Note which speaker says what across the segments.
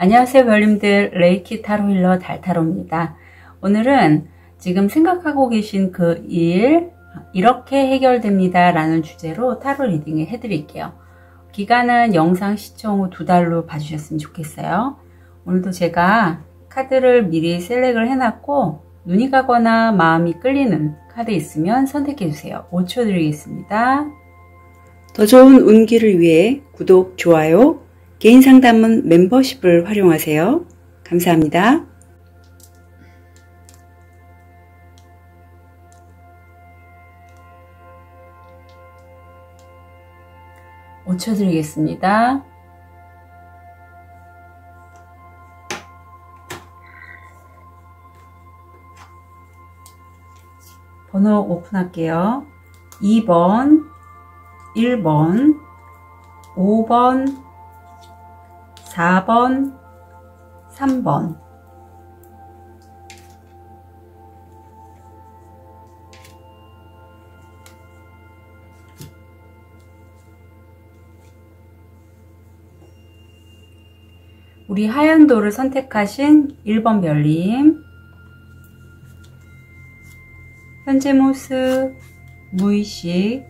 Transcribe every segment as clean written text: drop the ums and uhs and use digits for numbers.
Speaker 1: 안녕하세요 별님들, 레이키 타로 힐러 달타로입니다. 오늘은 지금 생각하고 계신 그 일 이렇게 해결됩니다 라는 주제로 타로 리딩을 해드릴게요. 기간은 영상 시청 후 2달로 봐주셨으면 좋겠어요. 오늘도 제가 카드를 미리 셀렉을 해놨고 눈이 가거나 마음이 끌리는 카드 있으면 선택해주세요. 5초 드리겠습니다. 더 좋은 운기를 위해 구독, 좋아요, 개인 상담은 멤버십을 활용하세요. 감사합니다. (5초) 드리겠습니다. 번호 오픈할게요. 2번, 1번, 5번, 4번, 3번. 우리 하얀 돌을 선택하신 1번 별님. 현재 모습, 무의식,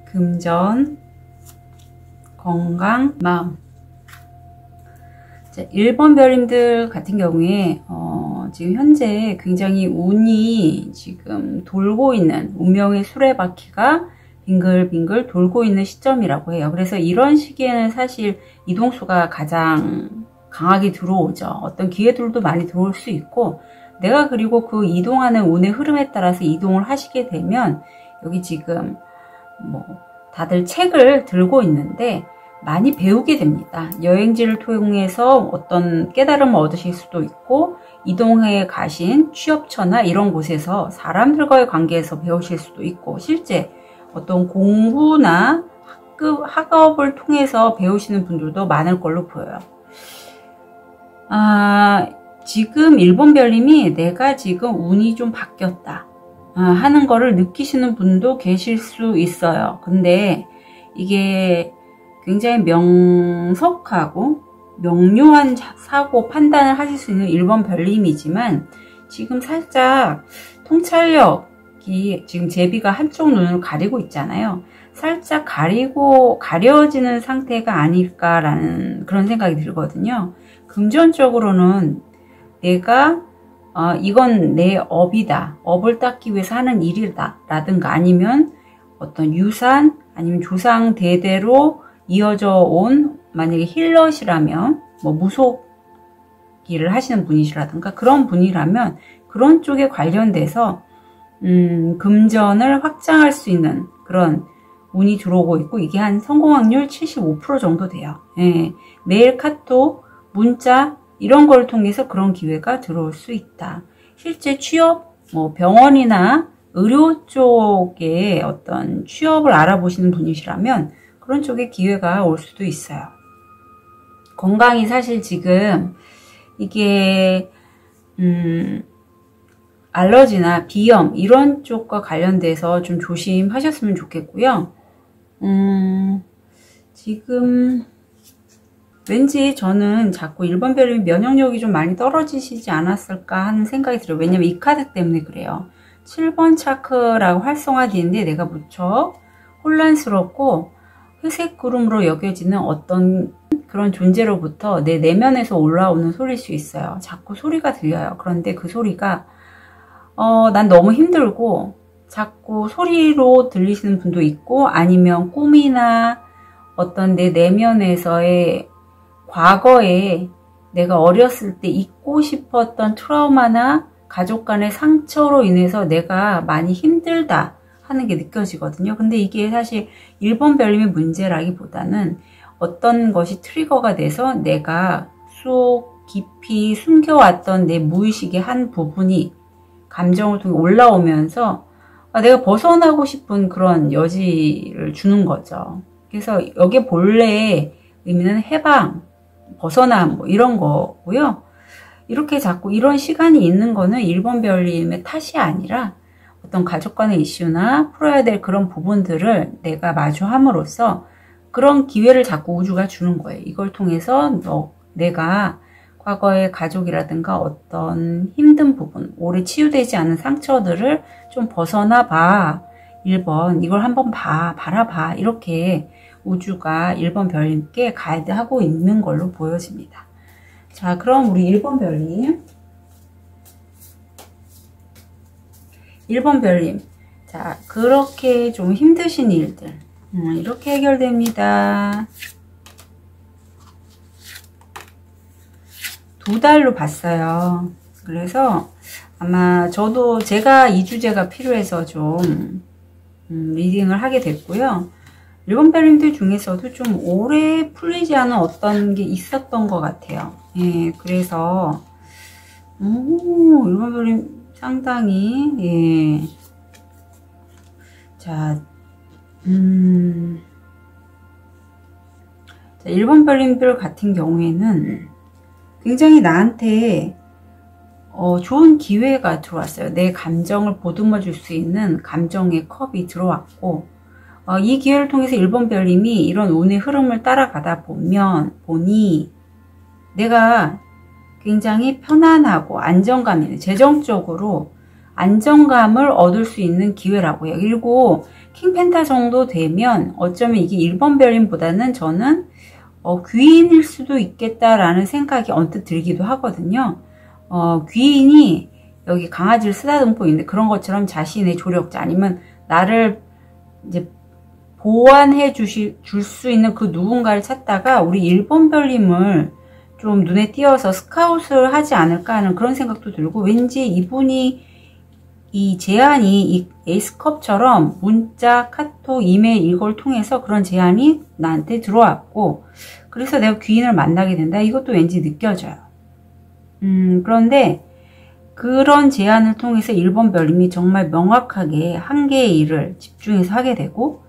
Speaker 1: 금전, 건강, 마음. 자, 1번 별님들 같은 경우에 지금 현재 굉장히 운이 지금 돌고 있는, 운명의 수레바퀴가 빙글빙글 돌고 있는 시점이라고 해요. 그래서 이런 시기에는 사실 이동수가 가장 강하게 들어오죠. 어떤 기회들도 많이 들어올 수 있고, 내가 그리고 그 이동하는 운의 흐름에 따라서 이동을 하시게 되면, 여기 지금 다들 책을 들고 있는데 많이 배우게 됩니다. 여행지를 통해서 어떤 깨달음을 얻으실 수도 있고, 이동해 가신 취업처나 이런 곳에서 사람들과의 관계에서 배우실 수도 있고, 실제 어떤 공부나 학업을 통해서 배우시는 분들도 많을 걸로 보여요. 지금 1번 별님이 내가 지금 운이 좀 바뀌었다 하는 거를 느끼시는 분도 계실 수 있어요. 근데 이게 굉장히 명석하고 명료한 사고 판단을 하실 수 있는 1번 별님이지만, 지금 살짝 통찰력이 지금 제비가 한쪽 눈을 가리고 있잖아요. 살짝 가려지는 상태가 아닐까라는 그런 생각이 들거든요. 금전적으로는 내가 이건 내 업이다, 업을 닦기 위해서 하는 일이다 라든가, 아니면 어떤 유산, 아니면 조상 대대로 이어져 온, 만약에 힐러시라면 무속 일을 하시는 분이시라든가 그런 분이라면 그런 쪽에 관련돼서 금전을 확장할 수 있는 그런 운이 들어오고 있고, 이게 한 성공 확률 75% 정도 돼요. 예, 메일, 카톡, 문자 이런 걸 통해서 그런 기회가 들어올 수 있다. 실제 취업, 병원이나 의료 쪽에 어떤 취업을 알아보시는 분이시라면 그런 쪽에 기회가 올 수도 있어요. 건강이 사실 지금 이게 알러지나 비염 이런 쪽과 관련돼서 좀 조심하셨으면 좋겠고요. 지금 왠지 저는 자꾸 1번 별님 면역력이 좀 많이 떨어지시지 않았을까 하는 생각이 들어요. 왜냐면 이 카드 때문에 그래요. 7번 차크라고 활성화되는데 내가 무척 혼란스럽고 회색 구름으로 여겨지는 어떤 그런 존재로부터 내 내면에서 올라오는 소리일 수 있어요. 자꾸 소리가 들려요. 그런데 그 소리가 난 너무 힘들고, 자꾸 소리로 들리시는 분도 있고, 아니면 꿈이나 어떤 내 내면에서의 과거에 내가 어렸을 때 잊고 싶었던 트라우마나 가족 간의 상처로 인해서 내가 많이 힘들다 하는 게 느껴지거든요. 근데 이게 사실 1번 별님의 문제라기보다는 어떤 것이 트리거가 돼서 내가 속 깊이 숨겨왔던 내 무의식의 한 부분이 감정을 통해 올라오면서 내가 벗어나고 싶은 그런 여지를 주는 거죠. 그래서 여기 본래의 의미는 해방, 벗어남 이런 거고요. 이렇게 자꾸 이런 시간이 있는 거는 1번 별님의 탓이 아니라 어떤 가족 간의 이슈나 풀어야 될 그런 부분들을 내가 마주함으로써 그런 기회를 자꾸 우주가 주는 거예요. 이걸 통해서 내가 과거의 가족이라든가 어떤 힘든 부분, 오래 치유되지 않은 상처들을 좀 벗어나 봐. 1번 이걸 한번 바라봐. 이렇게 우주가 1번 별님께 가이드하고 있는 걸로 보여집니다. 자, 그럼 우리 1번 별님. 1번 별님. 자, 그렇게 좀 힘드신 일들. 이렇게 해결됩니다. 2달로 봤어요. 그래서 아마 저도 제가 이 주제가 필요해서 좀 리딩을 하게 됐고요. 1번 별님들 중에서도 좀 오래 풀리지 않은 어떤 게 있었던 것 같아요. 예, 그래서 1번 별님 상당히 예. 자, 1번 별님들 같은 경우에는 굉장히 나한테 좋은 기회가 들어왔어요. 내 감정을 보듬어 줄 수 있는 감정의 컵이 들어왔고, 이 기회를 통해서 1번 별님이 이런 운의 흐름을 따라가다 보니 내가 굉장히 편안하고 안정감 있는, 재정적으로 안정감을 얻을 수 있는 기회라고 해요. 그리고 킹펜타 정도 되면 어쩌면 이게 1번 별님보다는 저는 귀인일 수도 있겠다라는 생각이 언뜻 들기도 하거든요. 귀인이 여기 강아지를 쓰다듬고 있는데 그런 것처럼 자신의 조력자 아니면 나를 이제 보완해 줄 수 있는 그 누군가를 찾다가 우리 1번 별님을 좀 눈에 띄어서 스카웃을 하지 않을까 하는 그런 생각도 들고, 왠지 이분이 이 제안이 이 에이스컵처럼 문자, 카톡, 이메일 이걸 통해서 그런 제안이 나한테 들어왔고, 그래서 내가 귀인을 만나게 된다. 이것도 왠지 느껴져요. 그런데 그런 제안을 통해서 1번 별님이 정말 명확하게 한 개의 일을 집중해서 하게 되고,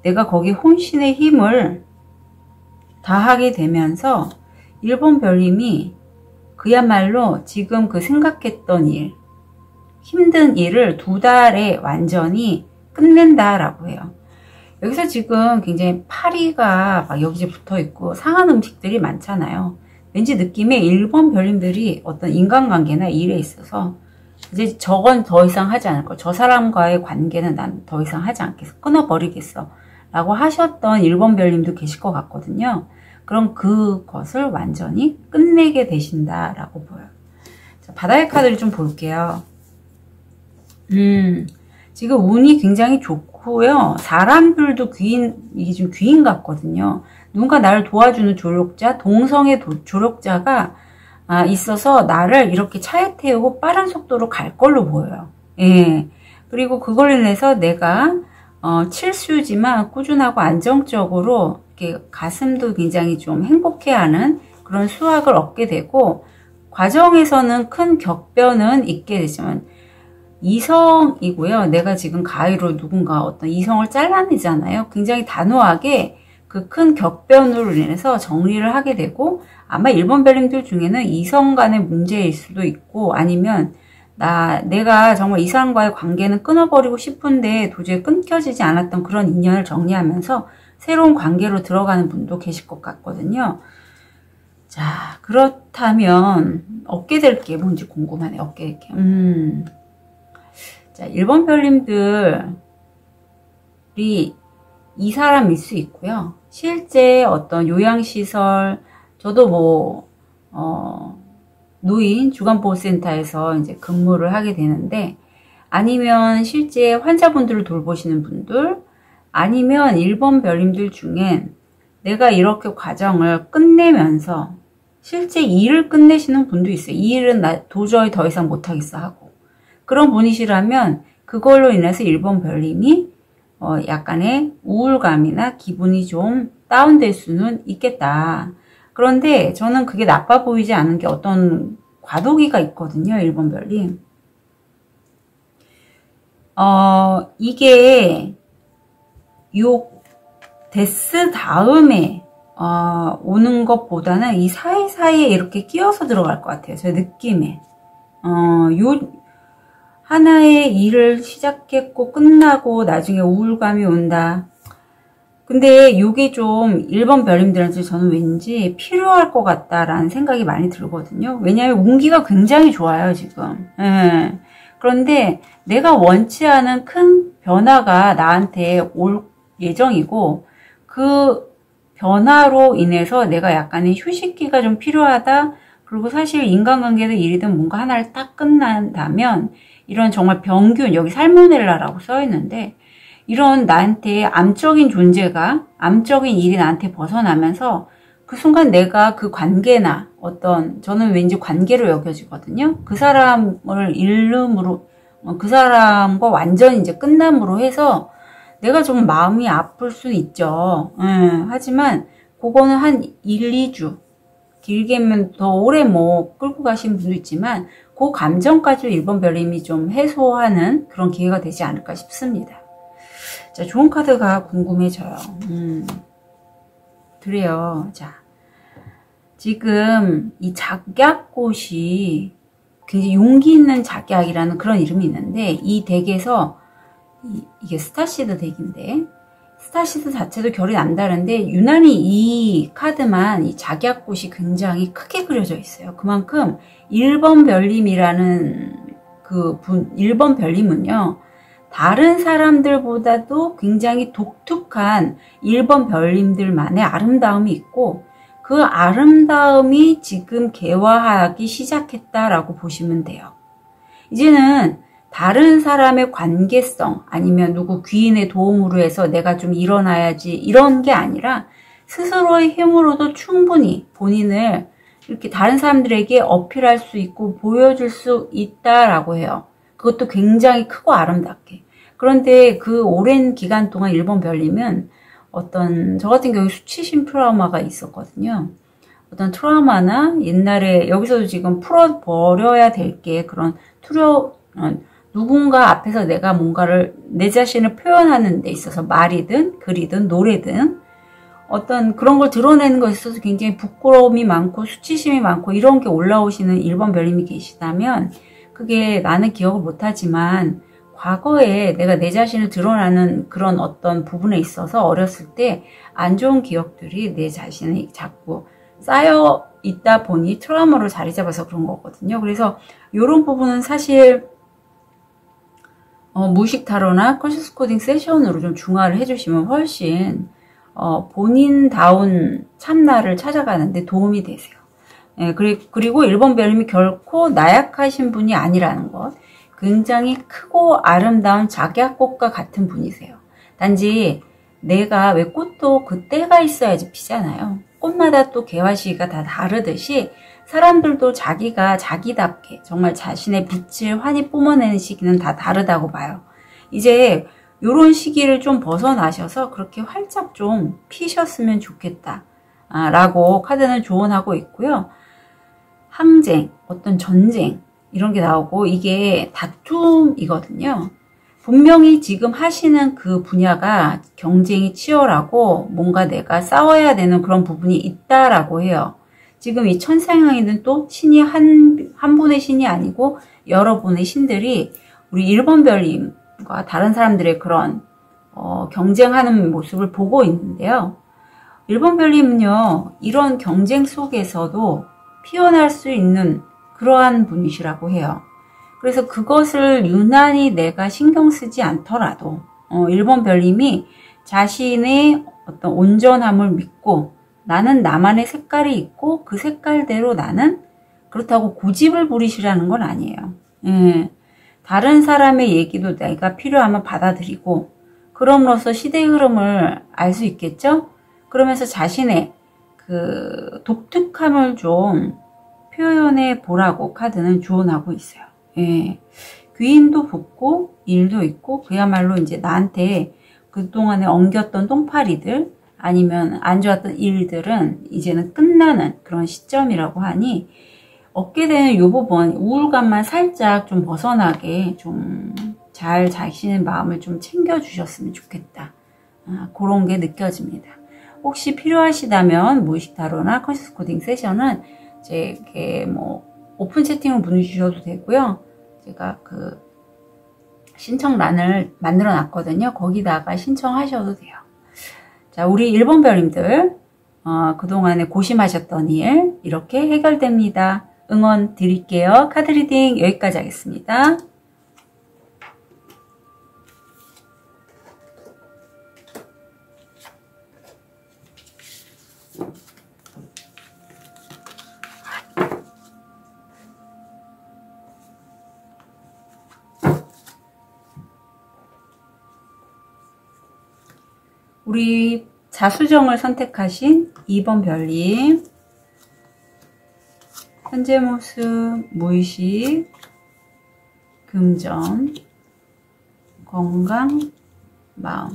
Speaker 1: 내가 거기에 혼신의 힘을 다하게 되면서 1번 별님이 그야말로 지금 그 생각했던 일, 힘든 일을 2달에 완전히 끝낸다라고 해요. 여기서 지금 굉장히 파리가 막 여기저기 붙어 있고 상한 음식들이 많잖아요. 왠지 느낌에 1번 별님들이 어떤 인간관계나 일에 있어서 이제 저건 더 이상 하지 않을 거, 저 사람과의 관계는 난 더 이상 하지 않겠어, 끊어버리겠어 라고 하셨던 1번 별님도 계실 것 같거든요. 그럼 그것을 완전히 끝내게 되신다라고 보여요. 자, 바다의 카드를 좀 볼게요. 지금 운이 굉장히 좋고요. 사람들도 이게 좀 귀인 같거든요. 누군가 나를 도와주는 조력자, 동성의 조력자가 있어서 나를 이렇게 차에 태우고 빠른 속도로 갈 걸로 보여요. 예. 그리고 그걸로 인해서 내가 칠수지만 꾸준하고 안정적으로 이렇게 가슴도 굉장히 좀 행복해하는 그런 수확을 얻게 되고, 과정에서는 큰 격변은 있게 되지만 이성이고요. 내가 지금 가위로 누군가 어떤 이성을 잘라내잖아요. 굉장히 단호하게 그 큰 격변으로 인해서 정리를 하게 되고, 아마 1번 별님들 중에는 이성 간의 문제일 수도 있고, 아니면 내가 정말 이 사람과의 관계는 끊어버리고 싶은데 도저히 끊겨지지 않았던 그런 인연을 정리하면서 새로운 관계로 들어가는 분도 계실 것 같거든요. 자, 그렇다면 얻게 될 게 뭔지 궁금하네요. 얻게 될 게. 자, 1번 별님들이 이 사람일 수 있고요. 실제 어떤 요양시설, 저도 노인 주간보호센터에서 이제 근무를 하게 되는데, 아니면 실제 환자분들을 돌보시는 분들, 아니면 1번 별님들 중엔 내가 이렇게 과정을 끝내면서 실제 일을 끝내시는 분도 있어요. 이 일은 나 도저히 더 이상 못하겠어 하고. 그런 분이시라면 그걸로 인해서 1번 별님이 약간의 우울감이나 기분이 좀 다운될 수는 있겠다. 그런데 저는 그게 나빠 보이지 않은 게 어떤 과도기가 있거든요. 1번 별님. 이게 요 데스 다음에 오는 것보다는 이 사이사이에 이렇게 끼어서 들어갈 것 같아요. 제 느낌에. 하나의 일을 시작했고 끝나고 나중에 우울감이 온다. 근데 요게 좀 1번 별님들한테 저는 왠지 필요할 것 같다라는 생각이 많이 들거든요. 왜냐하면 운기가 굉장히 좋아요, 지금. 예. 그런데 내가 원치 않은 큰 변화가 나한테 올 예정이고, 그 변화로 인해서 내가 약간의 휴식기가 좀 필요하다. 그리고 사실 인간관계든 일이든 뭔가 하나를 딱 끝난다면 이런 정말 병균, 여기 살모넬라라고 써 있는데, 이런 나한테 암적인 존재가, 암적인 일이 나한테 벗어나면서 그 순간 내가 그 관계나 저는 왠지 관계로 여겨지거든요. 그 사람을 잃음으로, 그 사람과 완전히 이제 끝남으로 해서 내가 좀 마음이 아플 수 있죠. 하지만 그거는 한 1, 2주, 길게면 더 오래 끌고 가신 분도 있지만 그 감정까지 1번 별님이 좀 해소하는 그런 기회가 되지 않을까 싶습니다. 자, 좋은 카드가 궁금해져요. 그래요. 자, 지금 이 작약꽃이 굉장히 용기 있는 작약이라는 그런 이름이 있는데, 이 덱에서 이게 스타시드 덱인데, 스타시드 자체도 결이 남다른데 유난히 이 카드만 이 작약꽃이 굉장히 크게 그려져 있어요. 그만큼 1번 별님이라는 1번 별님은요, 다른 사람들보다도 굉장히 독특한 1번 별님들만의 아름다움이 있고, 그 아름다움이 지금 개화하기 시작했다라고 보시면 돼요. 이제는 다른 사람의 관계성, 아니면 누구 귀인의 도움으로 해서 내가 좀 일어나야지, 이런 게 아니라 스스로의 힘으로도 충분히 본인을 이렇게 다른 사람들에게 어필할 수 있고 보여줄 수 있다라고 해요. 그것도 굉장히 크고 아름답게. 그런데 그 오랜 기간 동안 1번 별님은 저 같은 경우에 수치심 트라우마가 있었거든요. 어떤 트라우마나 옛날에 여기서도 지금 풀어버려야 될 게 그런 누군가 앞에서 내가 뭔가를 내 자신을 표현하는 데 있어서 말이든 글이든 노래든 어떤 그런 걸 드러내는 것에 있어서 굉장히 부끄러움이 많고 수치심이 많고 이런 게 올라오시는 1번 별님이 계시다면, 그게 나는 기억을 못하지만 과거에 내가 내 자신을 드러나는 그런 어떤 부분에 있어서 어렸을 때 안 좋은 기억들이 내 자신이 자꾸 쌓여 있다 보니 트라우마로 자리 잡아서 그런 거거든요. 그래서 이런 부분은 사실 무의식 타로나 컨셔스 코딩 세션으로 좀 중화를 해주시면 훨씬 본인다운 참나를 찾아가는데 도움이 되세요. 예, 그리고 1번 별님이 결코 나약하신 분이 아니라는 것, 굉장히 크고 아름다운 작약꽃과 같은 분이세요. 단지 내가 왜 꽃도 그 때가 있어야지 피잖아요. 꽃마다 또 개화 시기가 다 다르듯이 사람들도 자기가 자기답게 정말 자신의 빛을 환히 뿜어내는 시기는 다 다르다고 봐요. 이제 이런 시기를 좀 벗어나셔서 그렇게 활짝 좀 피셨으면 좋겠다 라고 카드는 조언하고 있고요. 항쟁, 어떤 전쟁 이런 게 나오고, 이게 다툼이거든요. 분명히 지금 하시는 그 분야가 경쟁이 치열하고 뭔가 내가 싸워야 되는 그런 부분이 있다라고 해요. 지금 이 천상향이는 또 신이 한 분의 신이 아니고 여러 분의 신들이 우리 1번 별님과 다른 사람들의 그런 경쟁하는 모습을 보고 있는데요. 1번 별님은요, 이런 경쟁 속에서도 피어날 수 있는 그러한 분이시라고 해요. 그래서 그것을 유난히 내가 신경 쓰지 않더라도 1번 별님이 자신의 어떤 온전함을 믿고, 나는 나만의 색깔이 있고 그 색깔대로 나는 그렇다고 고집을 부리시라는 건 아니에요. 예. 다른 사람의 얘기도 내가 필요하면 받아들이고, 그럼으로써 시대의 흐름을 알 수 있겠죠? 그러면서 자신의 그 독특함을 좀 표현해 보라고 카드는 조언하고 있어요. 예. 귀인도 붙고 일도 있고, 그야말로 이제 나한테 그동안에 엉겼던 똥파리들 아니면 안 좋았던 일들은 이제는 끝나는 그런 시점이라고 하니, 얻게 되는 이 부분 우울감만 살짝 좀 벗어나게 좀 잘 자신의 마음을 좀 챙겨주셨으면 좋겠다. 그런 게 느껴집니다. 혹시 필요하시다면 무의식 타로나 컨셔스 코딩 세션은 제게 오픈 채팅으로 문의 주셔도 되고요. 제가 그 신청란을 만들어 놨거든요. 거기다가 신청하셔도 돼요. 자, 우리 1번 별님들 그동안에 고심하셨던 일 이렇게 해결됩니다. 응원 드릴게요. 카드 리딩 여기까지 하겠습니다. 우리 자수정을 선택하신 2번 별님, 현재 모습, 무의식, 금전, 건강, 마음.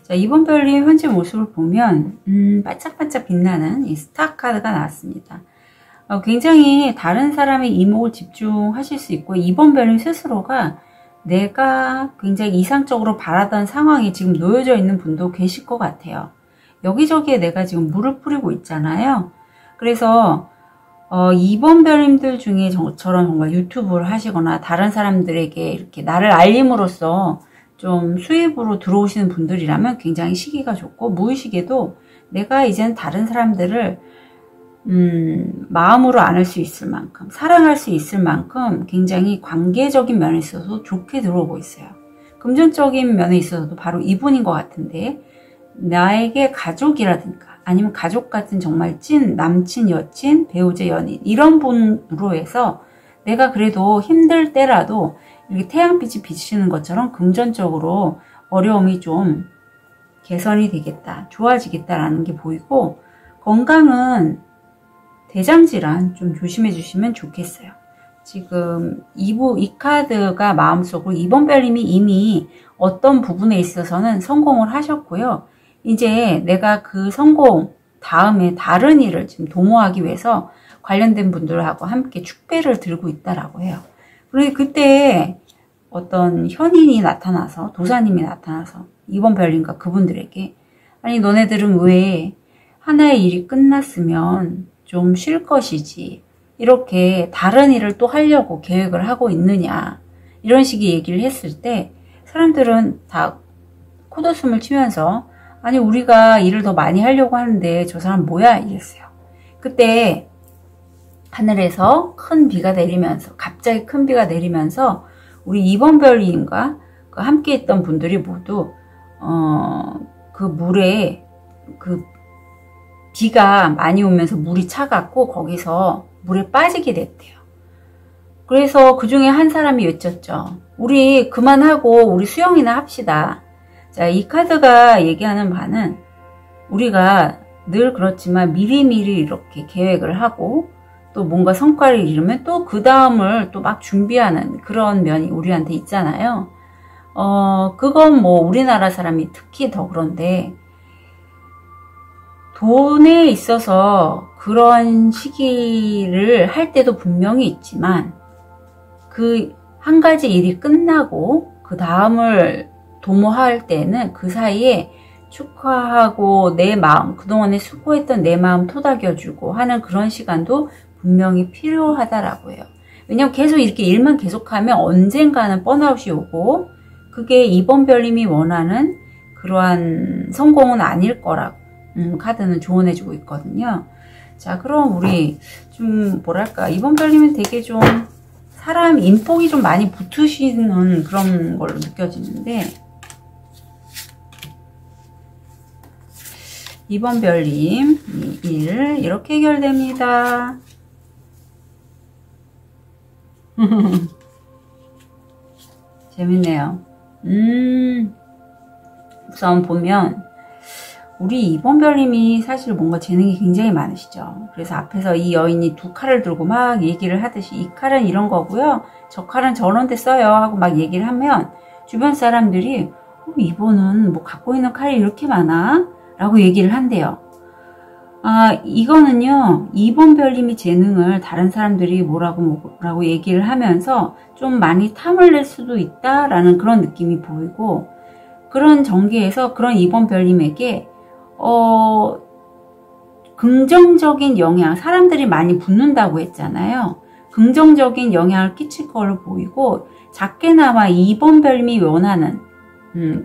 Speaker 1: 자, 2번 별님 현재 모습을 보면 반짝반짝 빛나는 이 스타 카드가 나왔습니다. 굉장히 다른 사람의 이목을 집중하실 수 있고 2번 별님 스스로가 내가 굉장히 이상적으로 바라던 상황에 지금 놓여져 있는 분도 계실 것 같아요. 여기저기에 내가 지금 물을 뿌리고 있잖아요. 그래서 2번 별님들 중에 저처럼 정말 유튜브를 하시거나 다른 사람들에게 이렇게 나를 알림으로써 좀 수입으로 들어오시는 분들이라면 굉장히 시기가 좋고, 무의식에도 내가 이제는 다른 사람들을 마음으로 안을 수 있을 만큼, 사랑할 수 있을 만큼 굉장히 관계적인 면에 있어서 좋게 들어오고 있어요. 금전적인 면에 있어서도 바로 이분인 것 같은데, 나에게 가족이라든가 아니면 가족 같은 정말 찐 남친, 여친, 배우자, 연인 이런 분으로 해서 내가 그래도 힘들 때라도 이렇게 태양빛이 비치는 것처럼 금전적으로 어려움이 좀 개선이 되겠다, 좋아지겠다라는 게 보이고, 건강은 대장질환 좀 조심해 주시면 좋겠어요. 지금 이 카드가 마음속으로 2번 별님이 이미 어떤 부분에 있어서는 성공을 하셨고요. 이제 내가 그 성공 다음에 다른 일을 지금 도모하기 위해서 관련된 분들하고 함께 축배를 들고 있다라고 해요. 그런데 그때 어떤 현인이 나타나서, 도사님이 나타나서 2번 별님과 그분들에게, 아니 너네들은 왜 하나의 일이 끝났으면 좀 쉴 것이지 이렇게 다른 일을 또 하려고 계획을 하고 있느냐, 이런 식의 얘기를 했을 때 사람들은 다 코웃음을 치면서, 아니 우리가 일을 더 많이 하려고 하는데 저 사람 뭐야 이랬어요. 그때 하늘에서 큰 비가 내리면서, 갑자기 큰 비가 내리면서 우리 2번 별님과 함께 있던 분들이 모두 그 물에, 그 비가 많이 오면서 물이 차갑고 거기서 물에 빠지게 됐대요. 그래서 그 중에 한 사람이 외쳤죠. 우리 그만하고 우리 수영이나 합시다. 자, 이 카드가 얘기하는 바는 우리가 늘 그렇지만 미리미리 이렇게 계획을 하고 또 뭔가 성과를 이루면 또 그 다음을 또 막 준비하는 그런 면이 우리한테 있잖아요. 그건 뭐 우리나라 사람이 특히 더 그런데, 돈에 있어서 그런 시기를 할 때도 분명히 있지만 그 한 가지 일이 끝나고 그 다음을 도모할 때는 그 사이에 축하하고 내 마음, 그동안에 수고했던 내 마음 토닥여주고 하는 그런 시간도 분명히 필요하다라고 해요. 왜냐면 계속 이렇게 일만 계속하면 언젠가는 번아웃이 오고 그게 2번 별님이 원하는 그러한 성공은 아닐 거라고 카드는 조언해주고 있거든요. 자, 그럼 우리 좀 뭐랄까, 2번 별님은 되게 좀 사람 인복이 좀 많이 붙으시는 그런 걸로 느껴지는데, 2번 별님 일 이렇게 해결됩니다. 재밌네요. 우선 보면 우리 2번 별님이 사실 뭔가 재능이 굉장히 많으시죠. 그래서 앞에서 이 여인이 두 칼을 들고 막 얘기를 하듯이 이 칼은 이런 거고요, 저 칼은 저런 데 써요 하고 막 얘기를 하면 주변 사람들이 이분은 뭐 갖고 있는 칼이 이렇게 많아? 라고 얘기를 한대요. 이거는요, 2번 별님이 재능을 다른 사람들이 뭐라고 얘기를 하면서 좀 많이 탐을 낼 수도 있다라는 그런 느낌이 보이고, 그런 전개에서 그런 2번 별님에게 긍정적인 영향, 사람들이 많이 붙는다고 했잖아요. 긍정적인 영향을 끼칠 걸로 보이고, 작게나마 2번 별님이 원하는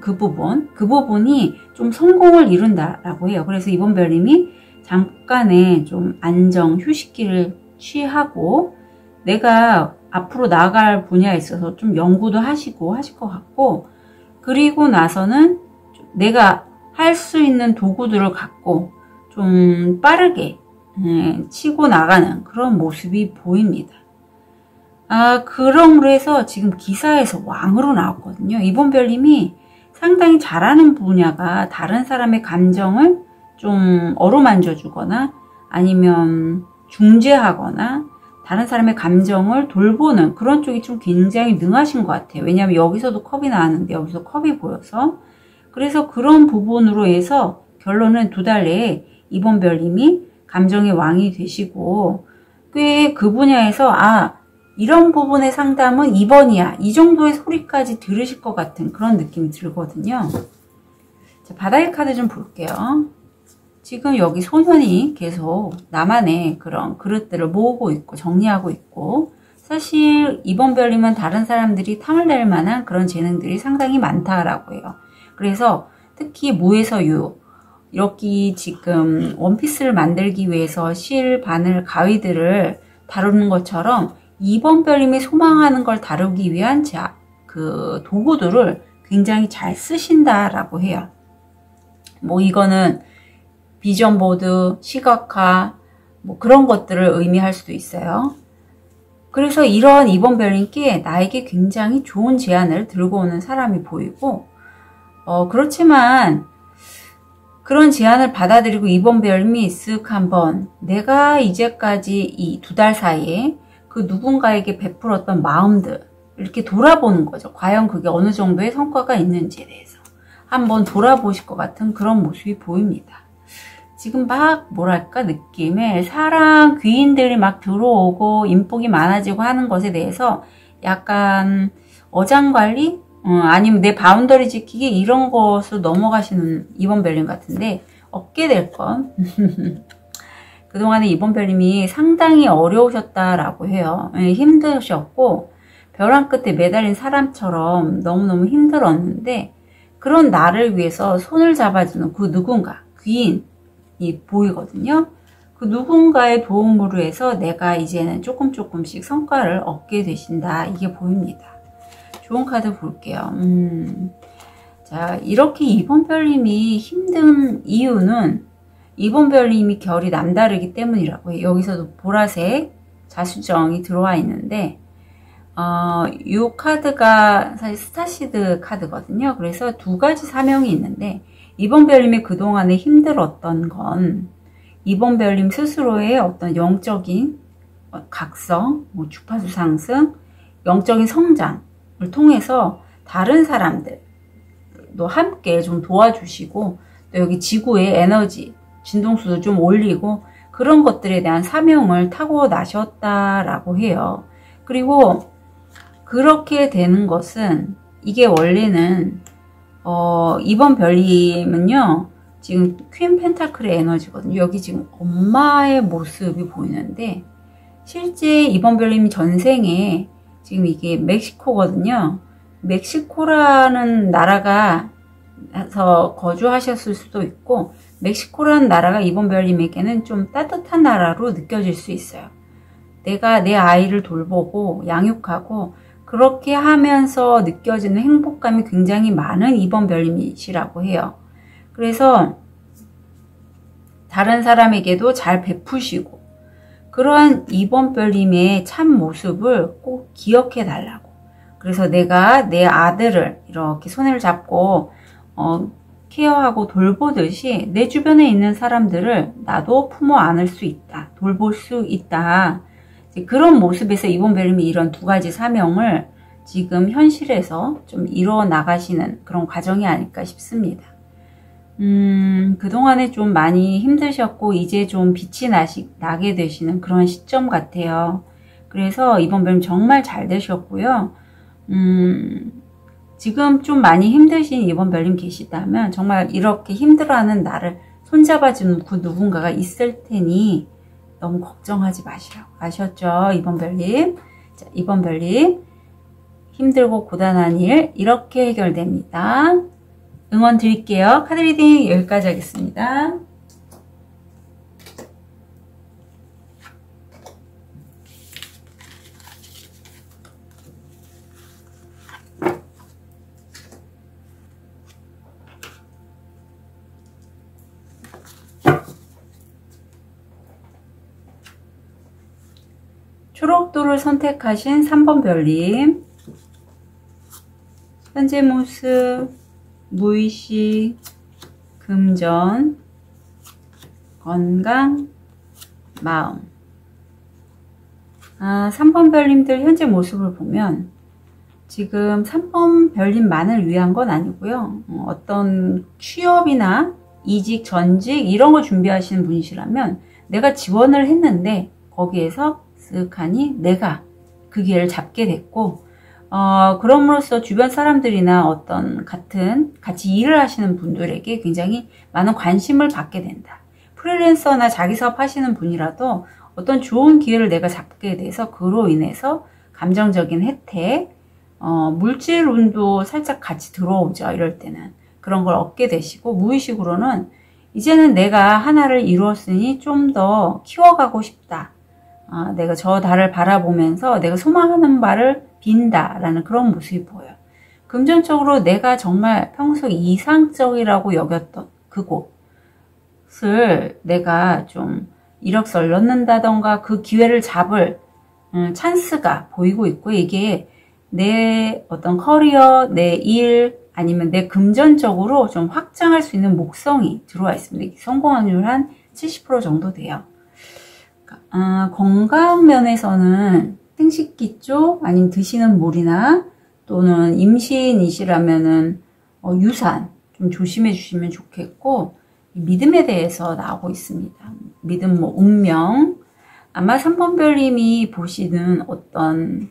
Speaker 1: 그 부분이 좀 성공을 이룬다라고 해요. 그래서 이번 별님이 잠깐의 좀 안정, 휴식기를 취하고 내가 앞으로 나아갈 분야에 있어서 좀 연구도 하실 것 같고, 그리고 나서는 내가 할 수 있는 도구들을 갖고 좀 빠르게 치고 나가는 그런 모습이 보입니다. 그럼으로 해서 지금 기사에서 왕으로 나왔거든요. 이번 별님이 상당히 잘하는 분야가 다른 사람의 감정을 좀 어루만져 주거나 아니면 중재하거나 다른 사람의 감정을 돌보는 그런 쪽이 좀 굉장히 능하신 것 같아요. 왜냐하면 여기서도 컵이 나왔는데 여기서 컵이 보여서, 그래서 그런 부분으로 해서 결론은 2달 내에 이번 별님이 감정의 왕이 되시고, 꽤 그 분야에서 이런 부분의 상담은 2번이야, 이 정도의 소리까지 들으실 것 같은 그런 느낌이 들거든요. 자, 바다의 카드 좀 볼게요. 지금 여기 소년이 계속 나만의 그런 그릇들을 모으고 있고 정리하고 있고, 사실 이번 별님은 다른 사람들이 탐을 낼 만한 그런 재능들이 상당히 많다라고 해요. 그래서 특히 무에서 유, 이렇게 지금 원피스를 만들기 위해서 실, 바늘, 가위들을 다루는 것처럼 이번 별님이 소망하는 걸 다루기 위한 그 도구들을 굉장히 잘 쓰신다라고 해요. 뭐 이거는 비전보드, 시각화, 뭐 그런 것들을 의미할 수도 있어요. 그래서 이런 이번 별님께 나에게 굉장히 좋은 제안을 들고 오는 사람이 보이고, 그렇지만 그런 제안을 받아들이고 이번 별님이 쓱 한번 내가 이제까지 이 2달 사이에 그 누군가에게 베풀었던 마음들 이렇게 돌아보는 거죠. 과연 그게 어느 정도의 성과가 있는지에 대해서 한번 돌아보실 것 같은 그런 모습이 보입니다. 지금 막 뭐랄까 느낌에 사랑 귀인들이 막 들어오고 인복이 많아지고 하는 것에 대해서 약간 어장관리? 아니면 내 바운더리 지키기 이런 것으로 넘어가시는 이번 별님 같은데, 얻게 될 건 그동안에 이번 별님이 상당히 어려우셨다라고 해요. 힘드셨고 벼랑 끝에 매달린 사람처럼 너무너무 힘들었는데, 그런 나를 위해서 손을 잡아주는 그 누군가, 귀인이 보이거든요. 그 누군가의 도움으로 해서 내가 이제는 조금씩 성과를 얻게 되신다, 이게 보입니다. 좋은 카드 볼게요. 자, 이렇게 이번 별님이 힘든 이유는 이번 별님이 결이 남다르기 때문이라고 해요. 여기서도 보라색 자수정이 들어와 있는데, 이 카드가 사실 스타시드 카드거든요. 그래서 2가지 사명이 있는데, 이번 별님이 그동안에 힘들었던 건 이번 별님 스스로의 어떤 영적인 각성, 뭐 주파수 상승, 영적인 성장을 통해서 다른 사람들도 함께 좀 도와주시고, 또 여기 지구의 에너지, 진동수도 좀 올리고 그런 것들에 대한 사명을 타고나셨다라고 해요. 그리고 그렇게 되는 것은, 이게 원래는 이번 별님은요 지금 퀸 펜타클의 에너지거든요. 여기 지금 엄마의 모습이 보이는데, 실제 이번 별님이 전생에 지금 이게 멕시코거든요. 멕시코라는 나라가서 거주하셨을 수도 있고, 멕시코라는 나라가 이번 별님에게는 좀 따뜻한 나라로 느껴질 수 있어요. 내가 내 아이를 돌보고 양육하고 그렇게 하면서 느껴지는 행복감이 굉장히 많은 이번 별님이시라고 해요. 그래서 다른 사람에게도 잘 베푸시고, 그러한 이번 별님의 참 모습을 꼭 기억해 달라고. 그래서 내가 내 아들을 이렇게 손을 잡고 케어하고 돌보듯이 내 주변에 있는 사람들을 나도 품어 안을 수 있다, 돌볼 수 있다. 그런 모습에서 이번 별님이 이런 2가지 사명을 지금 현실에서 좀 이뤄 나가시는 그런 과정이 아닐까 싶습니다. 그동안에 좀 많이 힘드셨고 이제 좀 빛이 나게 되시는 그런 시점 같아요. 그래서 이번 별님 정말 잘 되셨고요. 지금 좀 많이 힘드신 이번 별님 계시다면 정말 이렇게 힘들어하는 나를 손잡아주는 그 누군가가 있을 테니 너무 걱정하지 마시라고. 아셨죠? 이번 별님. 자, 이번 별님 힘들고 고단한 일 이렇게 해결됩니다. 응원 드릴게요. 카드 리딩 여기까지 하겠습니다. 초록도를 선택하신 3번 별님, 현재 모습, 무의식, 금전, 건강, 마음. 3번 별님들 현재 모습을 보면 지금 3번 별님만을 위한 건 아니고요. 어떤 취업이나 이직, 전직 이런 거 준비하시는 분이시라면 내가 지원을 했는데 거기에서 쓱하니 내가 그 기회를 잡게 됐고 그럼으로써 주변 사람들이나 어떤 같이 일을 하시는 분들에게 굉장히 많은 관심을 받게 된다. 프리랜서나 자기 사업 하시는 분이라도 어떤 좋은 기회를 내가 잡게 돼서 그로 인해서 감정적인 혜택, 물질 운도 살짝 같이 들어오죠. 이럴 때는 그런 걸 얻게 되시고, 무의식으로는 이제는 내가 하나를 이루었으니 좀 더 키워가고 싶다. 내가 저 달을 바라보면서 내가 소망하는 바를 빈다라는 그런 모습이 보여요. 금전적으로 내가 정말 평소 이상적이라고 여겼던 그곳을 내가 좀 이력서를 넣는다던가 그 기회를 잡을 찬스가 보이고 있고, 이게 내 어떤 커리어, 내 일, 아니면 내 금전적으로 좀 확장할 수 있는 목성이 들어와 있습니다. 성공 확률 한 70% 정도 돼요. 건강 면에서는 생식기 쪽, 아니면 드시는 물이나 또는 임신이시라면은 유산 좀 조심해 주시면 좋겠고, 믿음에 대해서 나오고 있습니다. 믿음, 운명. 아마 3번 별님이 보시는 어떤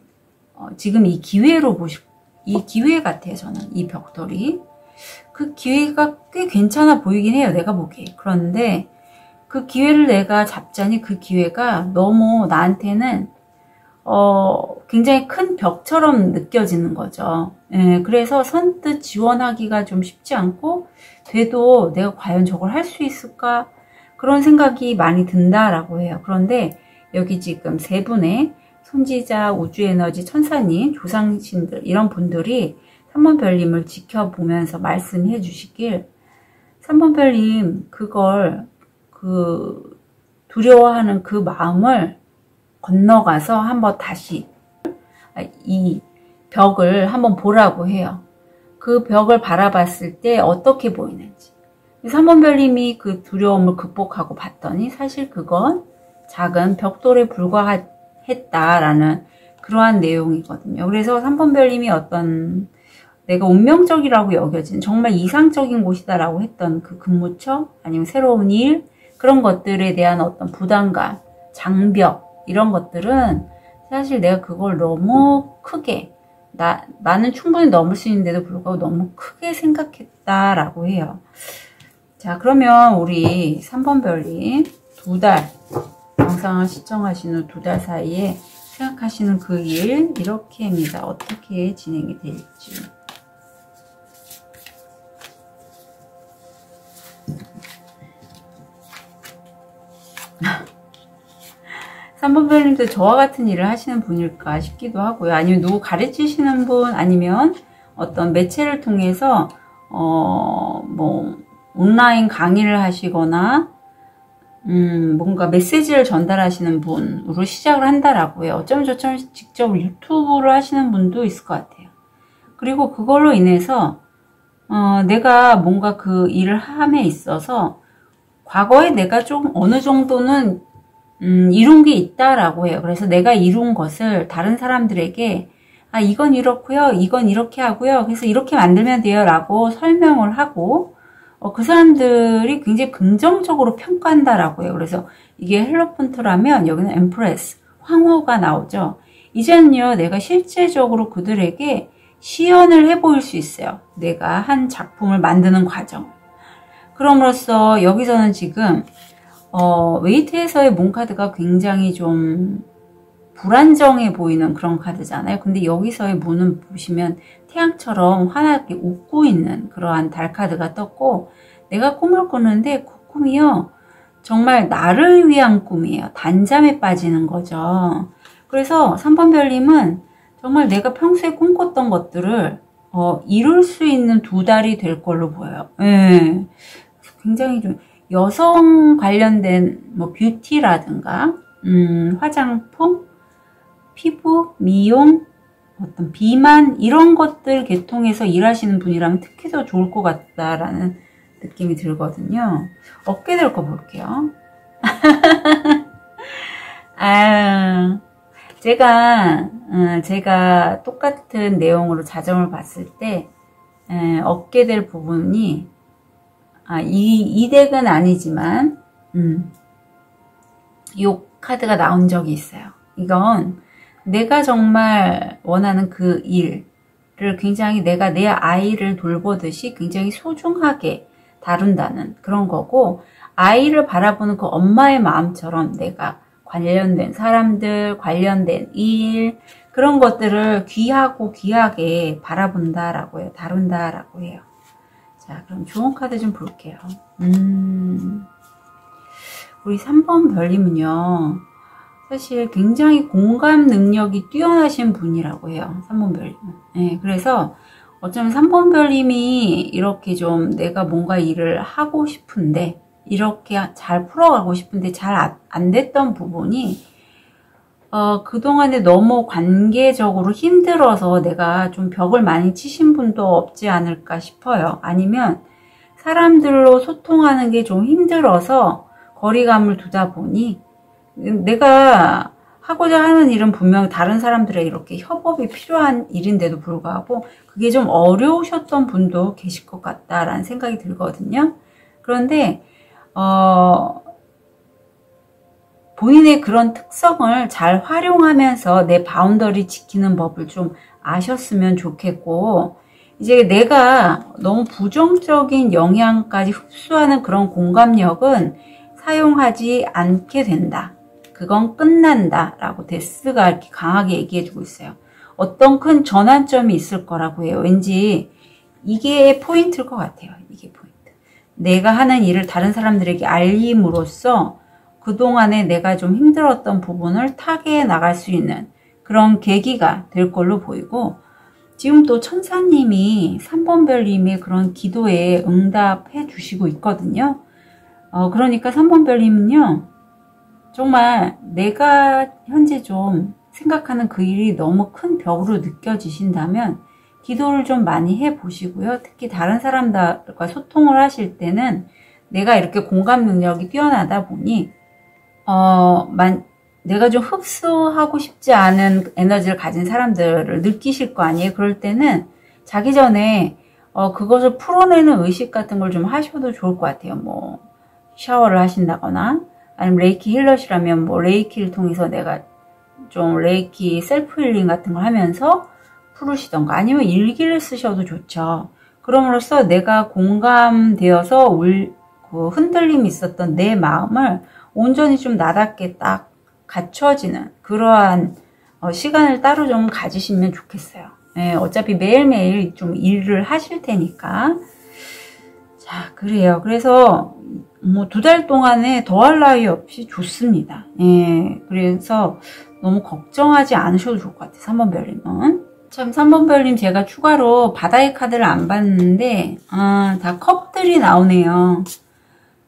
Speaker 1: 지금 이 기회로 이 기회 같아요. 저는 이 벽돌이 그 기회가 꽤 괜찮아 보이긴 해요. 내가 보기에. 그런데 그 기회를 내가 잡자니 그 기회가 너무 나한테는 굉장히 큰 벽처럼 느껴지는 거죠. 예, 그래서 선뜻 지원하기가 좀 쉽지 않고, 돼도 내가 과연 저걸 할 수 있을까? 그런 생각이 많이 든다라고 해요. 그런데 여기 지금 세 분의 선지자, 우주에너지, 천사님, 조상신들 이런 분들이 3번 별님을 지켜보면서 말씀해 주시길, 3번 별님 그걸 두려워하는 그 마음을 건너가서 한번 다시 이 벽을 한번 보라고 해요. 그 벽을 바라봤을 때 어떻게 보이는지. 3번 별님이 그 두려움을 극복하고 봤더니 사실 그건 작은 벽돌에 불과했다라는 그러한 내용이거든요. 그래서 3번 별님이 어떤 내가 운명적이라고 여겨진 정말 이상적인 곳이다라고 했던 그 근무처, 아니면 새로운 일, 그런 것들에 대한 어떤 부담감, 장벽 이런 것들은 사실 내가 그걸 너무 크게 나는 충분히 넘을 수 있는데도 불구하고 너무 크게 생각했다라고 해요. 자, 그러면 우리 3번 별님 2달 영상을 시청하신 후 2달 사이에 생각하시는 그 일 이렇게입니다. 어떻게 진행이 될지. 3번 별님도 저와 같은 일을 하시는 분일까 싶기도 하고요. 아니면 누구 가르치시는 분, 아니면 어떤 매체를 통해서 뭐 온라인 강의를 하시거나 뭔가 메시지를 전달하시는 분으로 시작을 한다라고 해요. 어쩌면 저처럼 직접 유튜브를 하시는 분도 있을 것 같아요. 그리고 그걸로 인해서 내가 뭔가 그 일을 함에 있어서 과거에 내가 좀 어느 정도는 이룬 게 있다라고 해요. 그래서 내가 이룬 것을 다른 사람들에게 이건 이렇고요, 이건 이렇게 하고요, 그래서 이렇게 만들면 돼요 라고 설명을 하고 그 사람들이 굉장히 긍정적으로 평가한다라고 해요. 그래서 이게 헬로폰트라면 여기는 엠프레스, 황후가 나오죠. 이제는요, 내가 실제적으로 그들에게 시연을 해 보일 수 있어요. 내가 한 작품을 만드는 과정. 그럼으로써 여기서는 지금 웨이트에서의 몬카드가 굉장히 좀 불안정해 보이는 그런 카드잖아요. 근데 여기서의 문은 보시면 태양처럼 환하게 웃고 있는 그러한 달 카드가 떴고, 내가 꿈을 꾸는데 그 꿈이요, 정말 나를 위한 꿈이에요. 단잠에 빠지는 거죠. 그래서 3번 별님은 정말 내가 평소에 꿈꿨던 것들을 이룰 수 있는 두 달이 될 걸로 보여요. 예. 굉장히 좀 여성 관련된 뭐 뷰티라든가 화장품, 피부, 미용, 어떤 비만 이런 것들 계통에서 일하시는 분이라면 특히 더 좋을 것 같다라는 느낌이 들거든요. 어깨들 거 볼게요. 제가 똑같은 내용으로 자정을 봤을 때 어깨들 부분이 이 덱은 아니지만 이 카드가 나온 적이 있어요. 이건 내가 정말 원하는 그 일을 굉장히 내가 내 아이를 돌보듯이 굉장히 소중하게 다룬다는 그런 거고, 아이를 바라보는 그 엄마의 마음처럼 내가 관련된 사람들, 관련된 일, 그런 것들을 귀하고 귀하게 바라본다라고 해요. 다룬다라고 해요. 자, 그럼 좋은 카드 좀 볼게요. 우리 3번 별님은요, 사실 굉장히 공감 능력이 뛰어나신 분이라고 해요. 3번 별님은. 네, 그래서 어쩌면 3번 별님이 이렇게 좀 내가 뭔가 일을 하고 싶은데, 이렇게 잘 풀어가고 싶은데 잘 안 됐던 부분이 그동안에 너무 관계적으로 힘들어서 내가 좀 벽을 많이 치신 분도 없지 않을까 싶어요. 아니면 사람들로 소통하는 게 좀 힘들어서 거리감을 두다 보니, 내가 하고자 하는 일은 분명 다른 사람들의 이렇게 협업이 필요한 일인데도 불구하고 그게 좀 어려우셨던 분도 계실 것 같다라는 생각이 들거든요. 그런데 본인의 그런 특성을 잘 활용하면서 내 바운더리 지키는 법을 좀 아셨으면 좋겠고, 이제 내가 너무 부정적인 영향까지 흡수하는 그런 공감력은 사용하지 않게 된다. 그건 끝난다 라고 데스가 이렇게 강하게 얘기해주고 있어요. 어떤 큰 전환점이 있을 거라고 해요. 왠지 이게 포인트일 것 같아요. 이게 포인트. 내가 하는 일을 다른 사람들에게 알림으로써 그동안에 내가 좀 힘들었던 부분을 타개해 나갈 수 있는 그런 계기가 될 걸로 보이고, 지금 또 천사님이 3번 별님의 그런 기도에 응답해 주시고 있거든요. 그러니까 3번 별님은요, 정말 내가 현재 좀 생각하는 그 일이 너무 큰 벽으로 느껴지신다면 기도를 좀 많이 해보시고요. 특히 다른 사람들과 소통을 하실 때는 내가 이렇게 공감 능력이 뛰어나다 보니 내가 좀 흡수하고 싶지 않은 에너지를 가진 사람들을 느끼실 거 아니에요. 그럴 때는 자기 전에 그것을 풀어내는 의식 같은 걸 좀 하셔도 좋을 것 같아요. 뭐 샤워를 하신다거나, 아니면 레이키 힐러시라면 뭐 레이키를 통해서 내가 좀 레이키 셀프 힐링 같은 걸 하면서 풀으시던가, 아니면 일기를 쓰셔도 좋죠. 그럼으로써 내가 공감되어서 그 흔들림이 있었던 내 마음을 온전히 좀 나답게 딱 갖춰지는 그러한 시간을 따로 좀 가지시면 좋겠어요. 네, 어차피 매일매일 좀 일을 하실 테니까. 자, 그래요. 그래서 뭐 2달 동안에 더할 나위 없이 좋습니다. 예, 그래서 너무 걱정하지 않으셔도 좋을 것 같아요. 3번 별님은. 참, 3번 별님 제가 추가로 바다의 카드를 안 봤는데 다 컵들이 나오네요.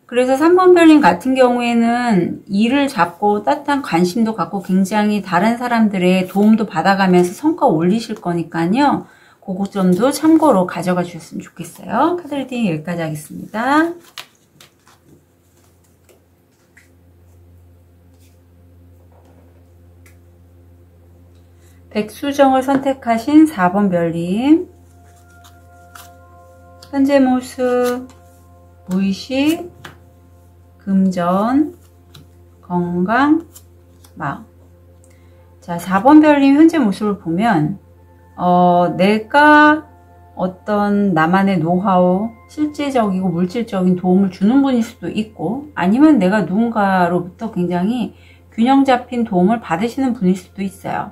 Speaker 1: 그래서 3번 별님 같은 경우에는 일을 잡고 따뜻한 관심도 갖고 굉장히 다른 사람들의 도움도 받아가면서 성과 올리실 거니까요. 그거 점도 참고로 가져가 주셨으면 좋겠어요. 카드 리딩 여기까지 하겠습니다. 백수정을 선택하신 4번 별님. 현재 모습, 무의식, 금전, 건강, 마음. 자, 4번 별님 현재 모습을 보면 내가 어떤 나만의 노하우, 실제적이고 물질적인 도움을 주는 분일 수도 있고, 아니면 내가 누군가로부터 굉장히 균형 잡힌 도움을 받으시는 분일 수도 있어요.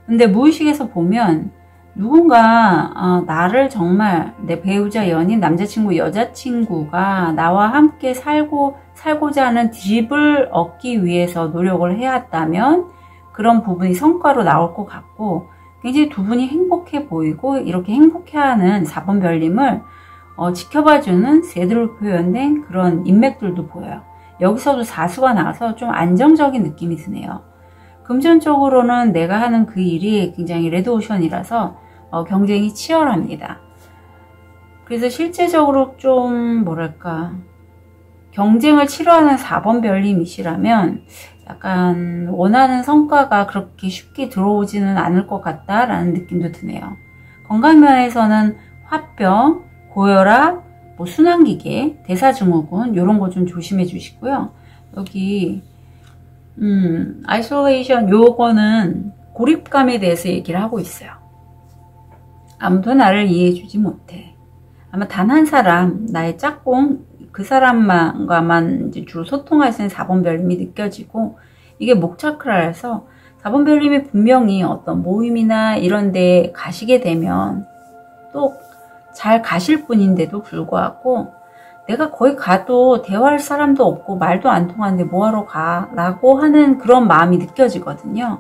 Speaker 1: 근데 무의식에서 보면 누군가 나를 정말 내 배우자, 연인, 남자친구, 여자친구가 나와 함께 살고자 하는 딥을 얻기 위해서 노력을 해왔다면 그런 부분이 성과로 나올 것 같고, 굉장히 두 분이 행복해 보이고 이렇게 행복해하는 4번 별님을 지켜봐주는 제대로 표현된 그런 인맥들도 보여요. 여기서도 4수가 나와서 좀 안정적인 느낌이 드네요. 금전적으로는 내가 하는 그 일이 굉장히 레드오션이라서 경쟁이 치열합니다. 그래서 실제적으로 좀 뭐랄까, 경쟁을 치러하는 4번 별님이시라면 약간 원하는 성과가 그렇게 쉽게 들어오지는 않을 것 같다라는 느낌도 드네요. 건강면에서는 화병, 고혈압, 순환기계, 대사증후군 이런 거 좀 조심해 주시고요. 여기 아이솔레이션 요거는 고립감에 대해서 얘기를 하고 있어요. 아무도 나를 이해해 주지 못해. 아마 단 한 사람, 나의 짝꿍, 그 사람과만 주로 소통하시는 4번 별님이 느껴지고, 이게 목차크라라서 4번 별님이 분명히 어떤 모임이나 이런 데 가시게 되면 또 잘 가실 분인데도 불구하고 내가 거기 가도 대화할 사람도 없고 말도 안 통하는데 뭐하러 가? 라고 하는 그런 마음이 느껴지거든요.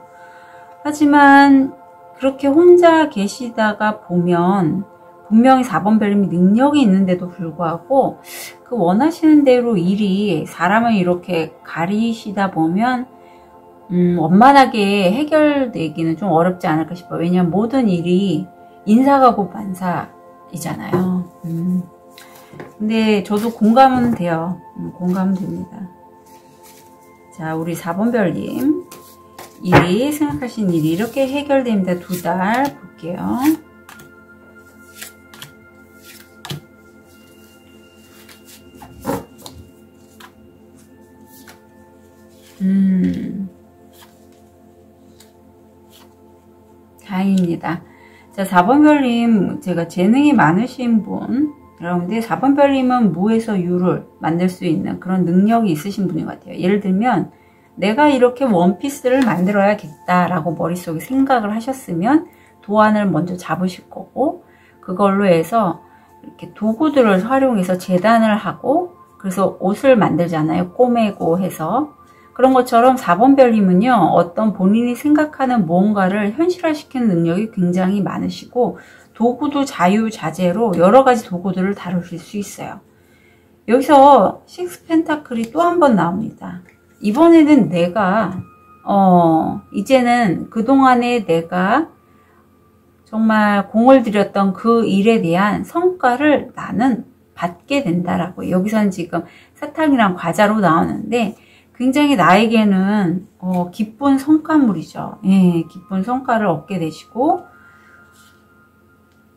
Speaker 1: 하지만 그렇게 혼자 계시다가 보면 분명히 4번 별님이 능력이 있는데도 불구하고 그 원하시는 대로 일이 사람을 이렇게 가리시다 보면 원만하게 해결되기는 좀 어렵지 않을까 싶어요. 왜냐하면 모든 일이 인사가고 반사이잖아요. 근데 저도 공감은 돼요. 공감은 됩니다. 자, 우리 4번 별님 일이, 생각하신 일이 이렇게 해결됩니다. 2달 볼게요. 다행입니다. 자, 4번 별님, 제가 재능이 많으신 분, 여러분들 4번 별님은 무에서 유를 만들 수 있는 그런 능력이 있으신 분인 것 같아요. 예를 들면 내가 이렇게 원피스를 만들어야겠다라고 머릿속에 생각을 하셨으면 도안을 먼저 잡으실 거고, 그걸로 해서 이렇게 도구들을 활용해서 재단을 하고, 그래서 옷을 만들잖아요. 꼬매고 해서. 그런 것처럼 4번 별님은요, 어떤 본인이 생각하는 무언가를 현실화시키는 능력이 굉장히 많으시고, 도구도 자유자재로 여러 가지 도구들을 다루실 수 있어요. 여기서 6 펜타클이 또 한 번 나옵니다. 이번에는 내가 이제는 그동안에 내가 정말 공을 들였던 그 일에 대한 성과를 나는 받게 된다라고. 여기서는 지금 사탕이랑 과자로 나오는데 굉장히 나에게는 기쁜 성과물이죠. 예, 기쁜 성과를 얻게 되시고,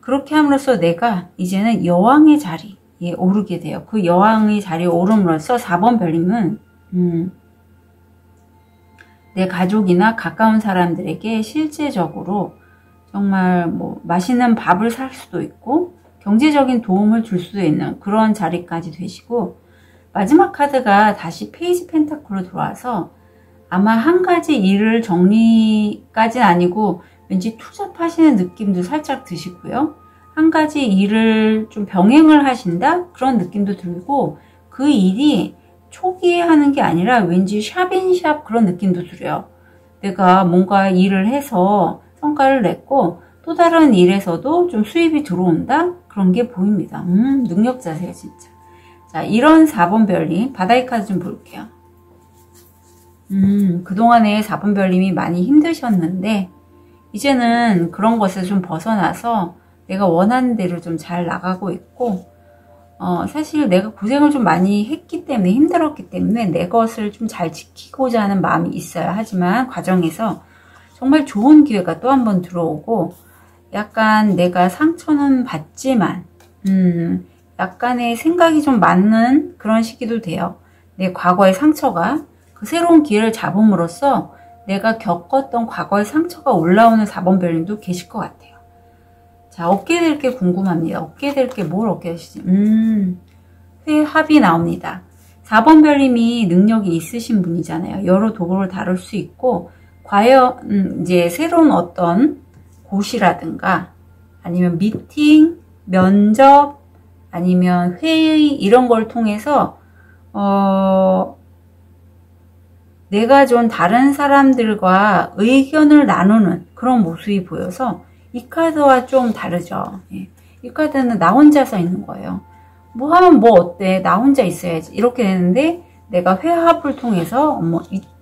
Speaker 1: 그렇게 함으로써 내가 이제는 여왕의 자리에 오르게 돼요. 그 여왕의 자리에 오름으로써 4번 별님은 내 가족이나 가까운 사람들에게 실제적으로 정말 뭐 맛있는 밥을 살 수도 있고 경제적인 도움을 줄 수도 있는 그런 자리까지 되시고, 마지막 카드가 다시 페이지 펜타클로 들어와서 아마 한 가지 일을 정리까지는 아니고 왠지 투잡하시는 느낌도 살짝 드시고요. 한 가지 일을 좀 병행을 하신다? 그런 느낌도 들고, 그 일이 초기에 하는 게 아니라 왠지 샵인샵 그런 느낌도 들어요. 내가 뭔가 일을 해서 성과를 냈고 또 다른 일에서도 좀 수입이 들어온다? 그런 게 보입니다. 능력자세요, 진짜. 자, 이런 4번 별님, 바다의 카드 좀 볼게요. 그동안에 4번 별님이 많이 힘드셨는데, 이제는 그런 것에서 좀 벗어나서 내가 원하는 대로 좀 잘 나가고 있고, 사실 내가 고생을 좀 많이 했기 때문에, 힘들었기 때문에 내 것을 좀 잘 지키고자 하는 마음이 있어요. 하지만 과정에서 정말 좋은 기회가 또 한 번 들어오고, 약간 내가 상처는 받지만, 약간의 생각이 좀 맞는 그런 시기도 돼요. 내 과거의 상처가 그 새로운 기회를 잡음으로써 내가 겪었던 과거의 상처가 올라오는 4번 별님도 계실 것 같아요. 자, 얻게 될 게 궁금합니다. 얻게 될 게 뭘 얻게 되시지? 회합이 나옵니다. 4번 별님이 능력이 있으신 분이잖아요. 여러 도구를 다룰 수 있고, 과연 이제 새로운 어떤 곳이라든가 아니면 미팅, 면접, 아니면 회의 이런 걸 통해서 내가 좀 다른 사람들과 의견을 나누는 그런 모습이 보여서 이 카드와 좀 다르죠. 예. 이 카드는 나 혼자서 있는 거예요. 뭐 하면 뭐 어때? 나 혼자 있어야지. 이렇게 되는데 내가 회합을 통해서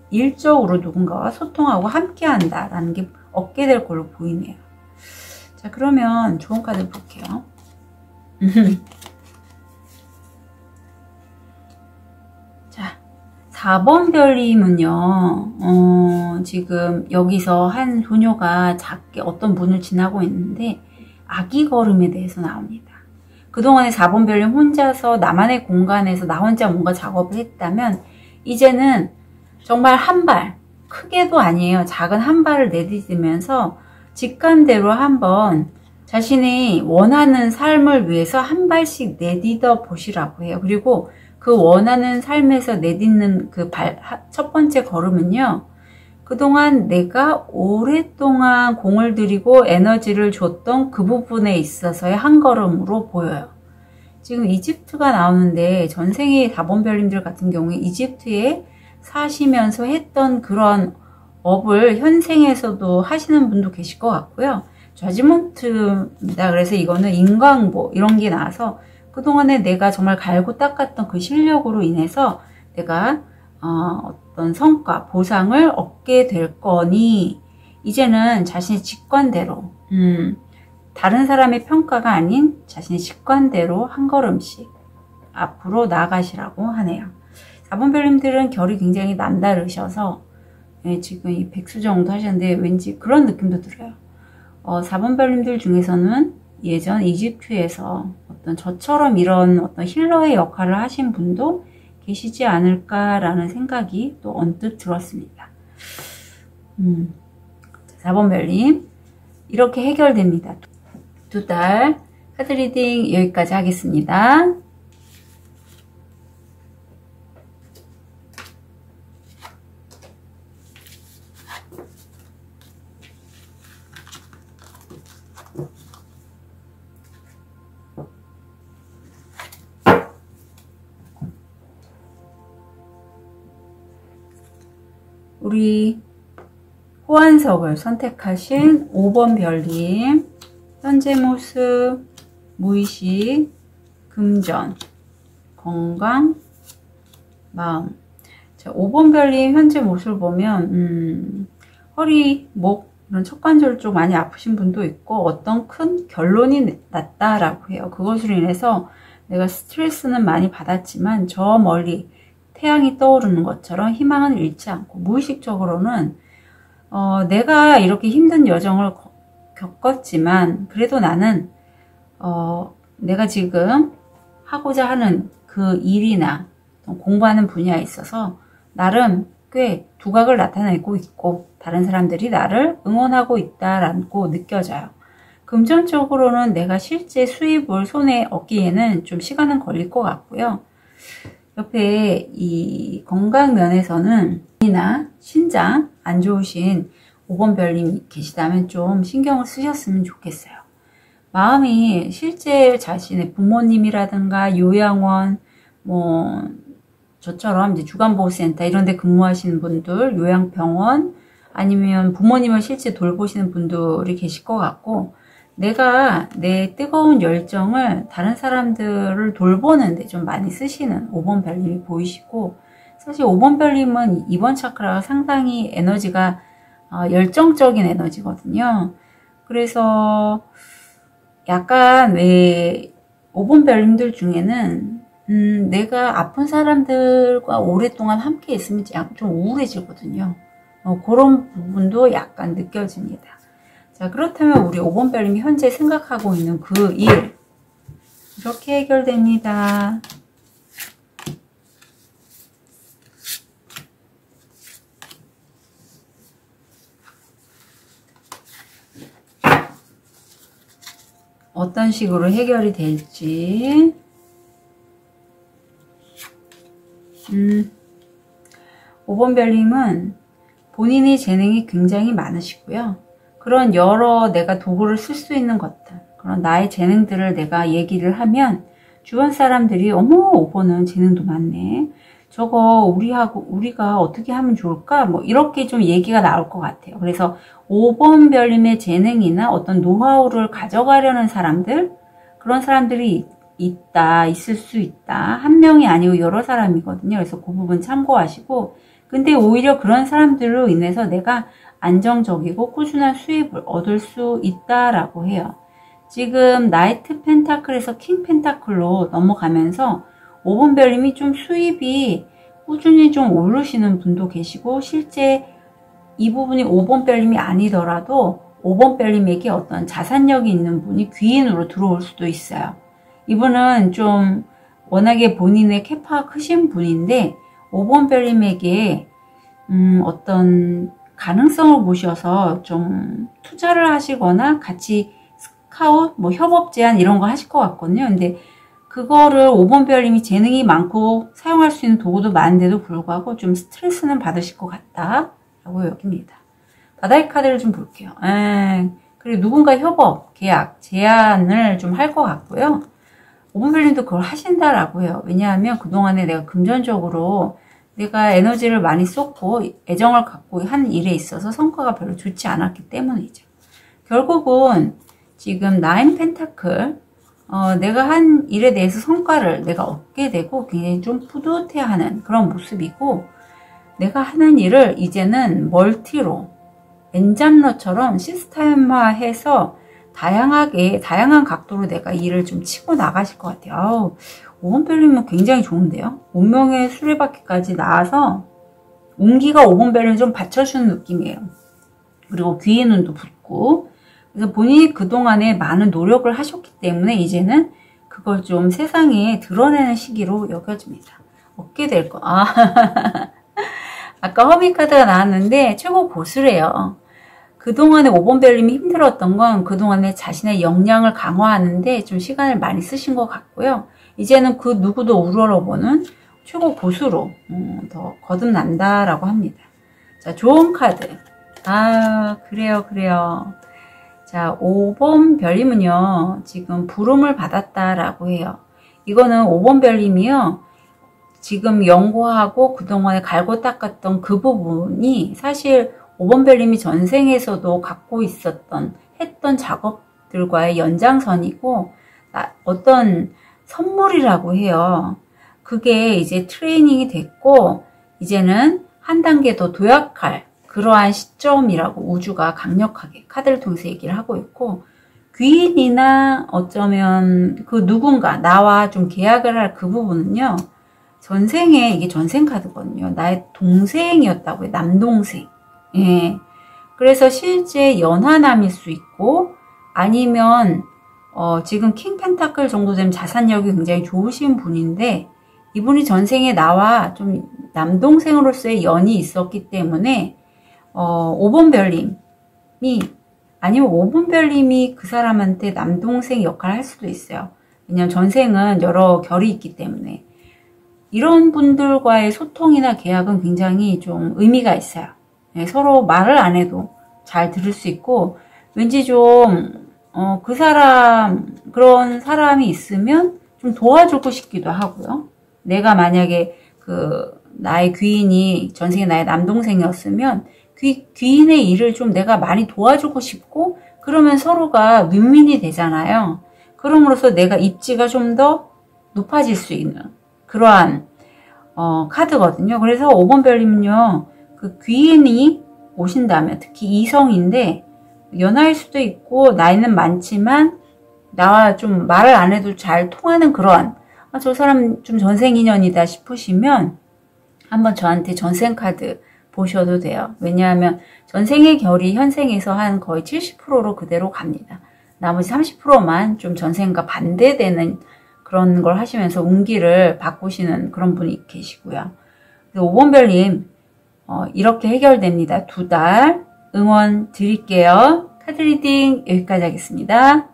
Speaker 1: 일적으로 누군가와 소통하고 함께 한다라는 게 얻게 될 걸로 보이네요. 자, 그러면 좋은 카드 볼게요. 자, 4번 별님은요, 지금 여기서 한 소녀가 작게 어떤 문을 지나고 있는데, 아기 걸음에 대해서 나옵니다. 그동안에 4번 별님 혼자서 나만의 공간에서 나 혼자 뭔가 작업을 했다면, 이제는 정말 한 발, 크게도 아니에요. 작은 한 발을 내딛으면서 직감대로 한번 자신이 원하는 삶을 위해서 한 발씩 내딛어 보시라고 해요. 그리고 그 원하는 삶에서 내딛는 그 첫 번째 걸음은요. 그동안 내가 오랫동안 공을 들이고 에너지를 줬던 그 부분에 있어서의 한 걸음으로 보여요. 지금 이집트가 나오는데 전생의 4번 별님들 같은 경우에 이집트에 사시면서 했던 그런 업을 현생에서도 하시는 분도 계실 것 같고요. 저지먼트입니다. 그래서 이거는 인광보 이런 게 나와서 그동안에 내가 정말 갈고 닦았던 그 실력으로 인해서 내가 어떤 성과, 보상을 얻게 될 거니 이제는 자신의 직관대로 다른 사람의 평가가 아닌 자신의 직관대로 한 걸음씩 앞으로 나아가시라고 하네요. 4번 별님들은 결이 굉장히 남다르셔서 지금 이 백수 정도 하셨는데 왠지 그런 느낌도 들어요. 4번 별님들 중에서는 예전 이집트에서 어떤 저처럼 이런 어떤 힐러의 역할을 하신 분도 계시지 않을까라는 생각이 또 언뜻 들었습니다. 4번 별님 이렇게 해결됩니다. 두 달 카드 리딩 여기까지 하겠습니다. 우리 호환석을 선택하신 5번 별님 현재 모습, 무의식, 금전, 건강, 마음. 자, 5번 별님 현재 모습을 보면 허리, 목 이런 척관절 쪽 많이 아프신 분도 있고 어떤 큰 결론이 났다라고 해요. 그것으로 인해서 내가 스트레스는 많이 받았지만 저 멀리 태양이 떠오르는 것처럼 희망은 잃지 않고 무의식적으로는 내가 이렇게 힘든 여정을 겪었지만 그래도 나는 내가 지금 하고자 하는 그 일이나 공부하는 분야에 있어서 나름 꽤 두각을 나타내고 있고 다른 사람들이 나를 응원하고 있다라고 느껴져요. 금전적으로는 내가 실제 수입을 손에 얻기에는 좀 시간은 걸릴 것 같고요. 옆에 이 건강 면에서는 이나 신장 안 좋으신 5번 별님이 계시다면 좀 신경을 쓰셨으면 좋겠어요. 마음이 실제 자신의 부모님이라든가 요양원, 저처럼 이제 주간보호센터 이런 데 근무하시는 분들, 요양병원, 아니면 부모님을 실제 돌보시는 분들이 계실 것 같고, 내가 내 뜨거운 열정을 다른 사람들을 돌보는데 좀 많이 쓰시는 5번 별님이 보이시고, 사실 5번 별님은 이번 차크라가 상당히 에너지가 열정적인 에너지거든요. 그래서 약간 왜 5번 별님들 중에는 내가 아픈 사람들과 오랫동안 함께 있으면 좀 우울해지거든요. 그런 부분도 약간 느껴집니다. 자, 그렇다면 우리 5번 별님이 현재 생각하고 있는 그 일 이렇게 해결됩니다. 어떤 식으로 해결이 될지 5번 별님은 본인의 재능이 굉장히 많으시고요. 그런 여러 내가 도구를 쓸 수 있는 것들, 그런 나의 재능들을 내가 얘기를 하면 주변 사람들이 어머 5번은 재능도 많네. 저거 우리가 어떻게 하면 좋을까? 뭐 이렇게 좀 얘기가 나올 것 같아요. 그래서 5번 별님의 재능이나 어떤 노하우를 가져가려는 사람들, 그런 사람들이 있을 수 있다. 한 명이 아니고 여러 사람이거든요. 그래서 그 부분 참고하시고, 근데 오히려 그런 사람들로 인해서 내가 안정적이고 꾸준한 수입을 얻을 수 있다라고 해요. 지금 나이트 펜타클에서 킹 펜타클로 넘어가면서 5번 별님이 좀 수입이 꾸준히 좀 오르시는 분도 계시고, 실제 이 부분이 5번 별님이 아니더라도 5번 별님에게 어떤 자산력이 있는 분이 귀인으로 들어올 수도 있어요. 이분은 좀 워낙에 본인의 캐파가 크신 분인데 5번 별님에게 어떤 가능성을 보셔서 좀 투자를 하시거나 같이 스카웃, 뭐 협업 제안 이런 거 하실 것 같거든요. 근데 그거를 5번 별님이 재능이 많고 사용할 수 있는 도구도 많은데도 불구하고 좀 스트레스는 받으실 것 같다라고 여깁니다. 바다의 카드를 좀 볼게요. 그리고 누군가 협업, 계약, 제안을 좀 할 것 같고요. 5번 별님도 그걸 하신다라고 해요. 왜냐하면 그동안에 내가 금전적으로 내가 에너지를 많이 쏟고 애정을 갖고 한 일에 있어서 성과가 별로 좋지 않았기 때문이죠. 결국은 지금 9 펜타클, 내가 한 일에 대해서 성과를 내가 얻게 되고 굉장히 좀 뿌듯해하는 그런 모습이고, 내가 하는 일을 이제는 멀티로 엔잡러처럼 시스템화해서 다양한 각도로 내가 일을 좀 치고 나가실 것 같아요. 아우, 5번 별님은 굉장히 좋은데요. 운명의 수레바퀴까지 나와서 운기가 5번 별님 좀 받쳐주는 느낌이에요. 그리고 귀에 눈도 붙고, 그래서 본인이 그동안에 많은 노력을 하셨기 때문에 이제는 그걸 좀 세상에 드러내는 시기로 여겨집니다. 얻게 될 거. 아까 허미 카드가 나왔는데 최고 고수래요. 그동안에 5번 별님이 힘들었던 건 그동안에 자신의 역량을 강화하는데 좀 시간을 많이 쓰신 것 같고요. 이제는 그 누구도 우러러보는 최고 고수로 더 거듭난다라고 합니다. 자, 좋은 카드. 그래요. 자, 5번 별님은요, 지금 부름을 받았다라고 해요. 이거는 5번 별님이요, 지금 연구하고 그동안에 갈고 닦았던 그 부분이 사실 5번 별님이 전생에서도 갖고 했던 작업들과의 연장선이고, 어떤 선물이라고 해요. 그게 이제 트레이닝이 됐고, 이제는 한 단계 더 도약할 그러한 시점이라고 우주가 강력하게 카드를 통해서 얘기를 하고 있고, 귀인이나 어쩌면 그 누군가 나와 좀 계약을 할 그 부분은요, 전생에 이게 전생 카드거든요. 나의 동생이었다고요. 남동생. 예. 그래서 실제 연하남일 수 있고, 아니면 지금 킹 펜타클 정도 되면 자산력이 굉장히 좋으신 분인데, 이분이 전생에 나와 좀 남동생으로서의 연이 있었기 때문에 5번 별님이, 아니면 5번 별님이 그 사람한테 남동생 역할을 할 수도 있어요. 왜냐면 전생은 여러 결이 있기 때문에. 이런 분들과의 소통이나 계약은 굉장히 좀 의미가 있어요. 네, 서로 말을 안 해도 잘 들을 수 있고, 왠지 좀 그런 사람이 있으면 좀 도와주고 싶기도 하고요. 내가 만약에 나의 귀인이 전생에 나의 남동생이었으면 귀인의 일을 좀 내가 많이 도와주고 싶고, 그러면 서로가 윈윈이 되잖아요. 그럼으로써 내가 입지가 좀 더 높아질 수 있는 그러한 카드거든요. 그래서 5번 별님은요, 그 귀인이 오신다면, 특히 이성인데 연하일 수도 있고 나이는 많지만 나와 좀 말을 안 해도 잘 통하는 그런, 저 사람 좀 전생 인연이다 싶으시면 한번 저한테 전생 카드 보셔도 돼요. 왜냐하면 전생의 결이 현생에서 한 거의 70%로 그대로 갑니다. 나머지 30%만 좀 전생과 반대되는 그런 걸 하시면서 운기를 바꾸시는 그런 분이 계시고요. 5번 별님, 이렇게 해결됩니다. 2달 응원 드릴게요. 카드 리딩 여기까지 하겠습니다.